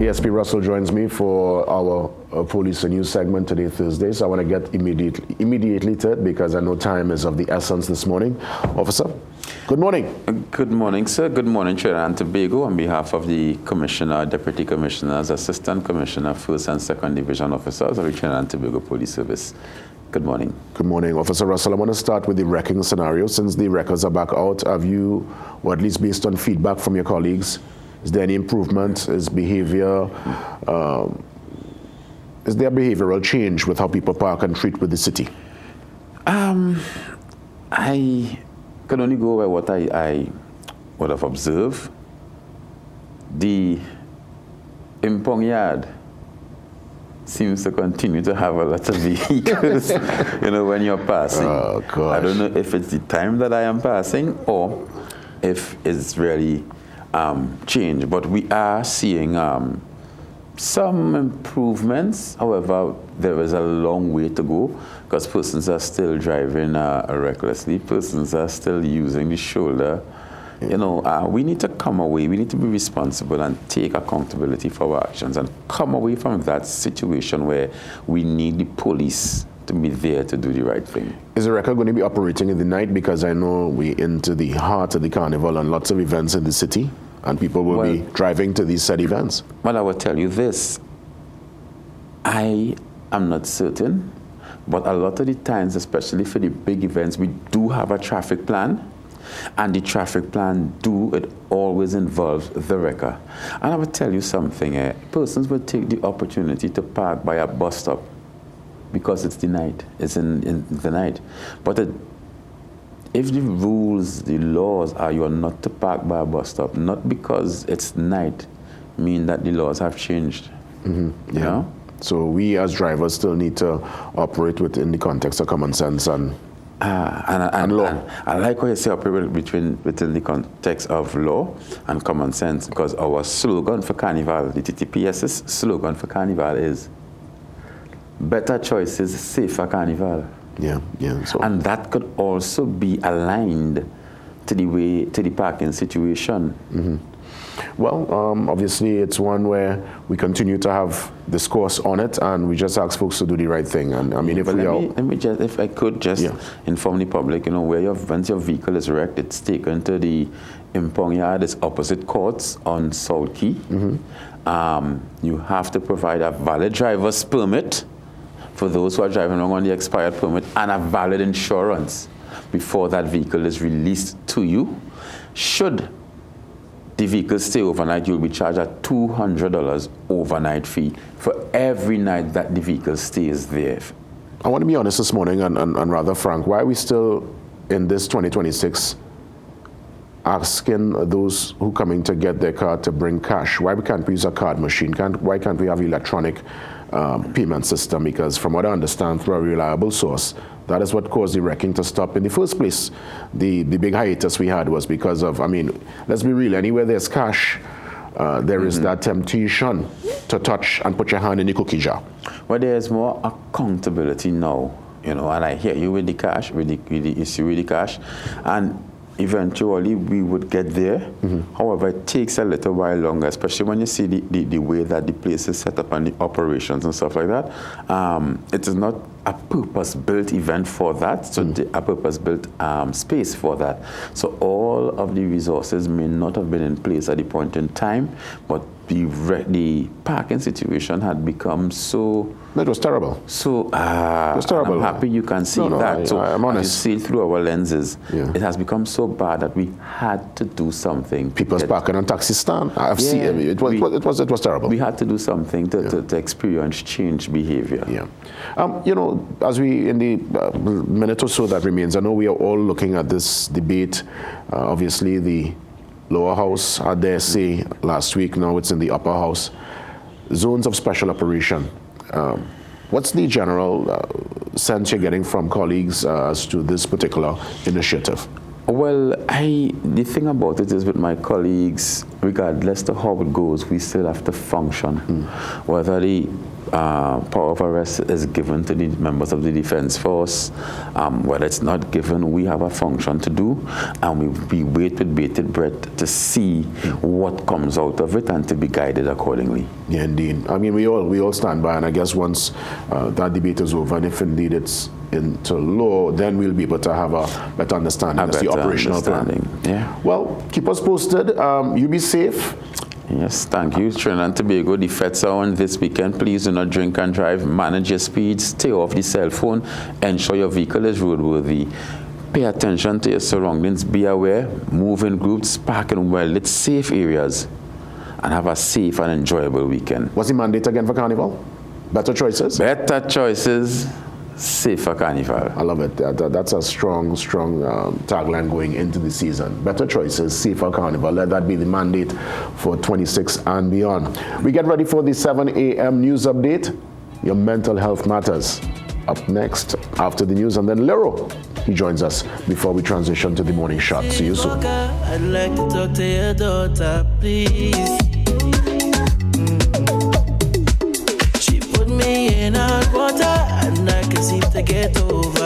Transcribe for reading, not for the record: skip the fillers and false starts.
ASP Russell joins me for our Police and News segment today, Thursday. So I want to get immediately to it because I know time is of the essence this morning. Officer, good morning. Good morning, sir. Good morning, Trinidad and Tobago. On behalf of the Commissioner, Deputy Commissioners, Assistant Commissioner, First and Second Division Officers of the Trinidad and Tobago Police Service. Good morning. Good morning, Officer Russell. I want to start with the wrecking scenario. Since the records are back out, have you, or at least based on feedback from your colleagues, is there any improvement? Is behavior, is there behavioral change with how people park and treat with the city? I can only go by what I would have observed. The Impong Yard seems to continue to have a lot of vehicles, when you're passing. Oh, gosh. I don't know if it's the time that I am passing or if it's really change, but we are seeing some improvements. However, there is a long way to go because persons are still driving recklessly. Persons are still using the shoulder. We need to come away. We need to be responsible and take accountability for our actions and come away from that situation where we need the police to be there to do the right thing. Is the record going to be operating in the night? Because I know we're into the heart of the carnival and lots of events in the city, and people will be driving to these said events. Well, I will tell you this. I am not certain, but a lot of the times, especially for the big events, we do have a traffic plan, and the traffic plan it always involves the wrecker. And I will tell you something, persons will take the opportunity to park by a bus stop because it's the night, it's in the night. But if the rules, the laws are you are not to park by a bus stop, not because it's night, mean that the laws have changed. Mm-hmm. Yeah. So we as drivers still need to operate within the context of common sense and law. I like what you say, operate within the context of law and common sense, because our slogan for Carnival, the TTPS's slogan for Carnival is better choices, safer Carnival. Yeah. So. And that could also be aligned to the parking situation. Mm-hmm. Well, obviously it's one where we continue to have discourse on it, and we just ask folks to do the right thing. And I mean, if I could just inform the public, once your vehicle is wrecked, it's taken to the Impong Yard, it's opposite courts on South Key. Mm-hmm. You have to provide a valid driver's permit for those who are driving along on the expired permit and a valid insurance before that vehicle is released to you. Should the vehicle stay overnight, you'll be charged a $200 overnight fee for every night that the vehicle stays there. I want to be honest this morning and rather frank. Why are we still in this 2026 asking those who coming to get their car to bring cash? Why can't we use a card machine? Why can't we have electronic payment system? Because from what I understand through a reliable source, that is what caused the wrecking to stop in the first place. The big hiatus we had was because of, let's be real, anywhere there's cash, there is that temptation to touch and put your hand in the cookie jar. Well, there's more accountability now, and I hear you with the cash, with the issue with the cash, and eventually we would get there. Mm-hmm. However, it takes a little while longer, especially when you see the way that the place is set up and the operations and stuff like that. It is not a purpose-built event for that, so a purpose-built space for that. So all of the resources may not have been in place at the point in time, but the parking situation had become so... It was terrible. So it was terrible. I'm happy you can see that. I'm honest. As you see through our lenses, it has become so bad that we had to do something. People's parking on taxi stand. I've seen it. It was terrible. We had to do something to experience change behavior. Yeah. As we in the minute or so that remains, I know we are all looking at this debate. Obviously, the lower house had their say last week. Now it's in the upper house. Zones of special operation. What's the general sense you're getting from colleagues as to this particular initiative? Well, the thing about it is with my colleagues, regardless of how it goes, we still have to function. Whether the power of arrest is given to the members of the defense force, whether it's not given, we have a function to do, and we wait with bated breath to see what comes out of it and to be guided accordingly. Yeah, indeed. I mean, we all stand by, and I guess once that debate is over, and if indeed it's into law, then we'll be able to have a better understanding as the operational plan. Yeah. Well, keep us posted. You be safe. Yes, thank you. Trinidad and Tobago, the feds are on this weekend. Please do not drink and drive. Manage your speed. Stay off the cell phone. Ensure your vehicle is roadworthy. Pay attention to your surroundings. Be aware. Move in groups. Park in well-lit, safe areas. And have a safe and enjoyable weekend. What's the mandate again for Carnival? Better choices? Better choices. Safer Carnival. I love it. That's a strong tagline going into the season. Better choices, safer Carnival. Let that be the mandate for 26 and beyond. We get ready for the 7 a.m. news update. Your mental health matters. Up next, after the news, and then Lero. He joins us before we transition to the morning shot. See you soon. I'd like to talk to your daughter, please. She put me in hot water and I can seem to get over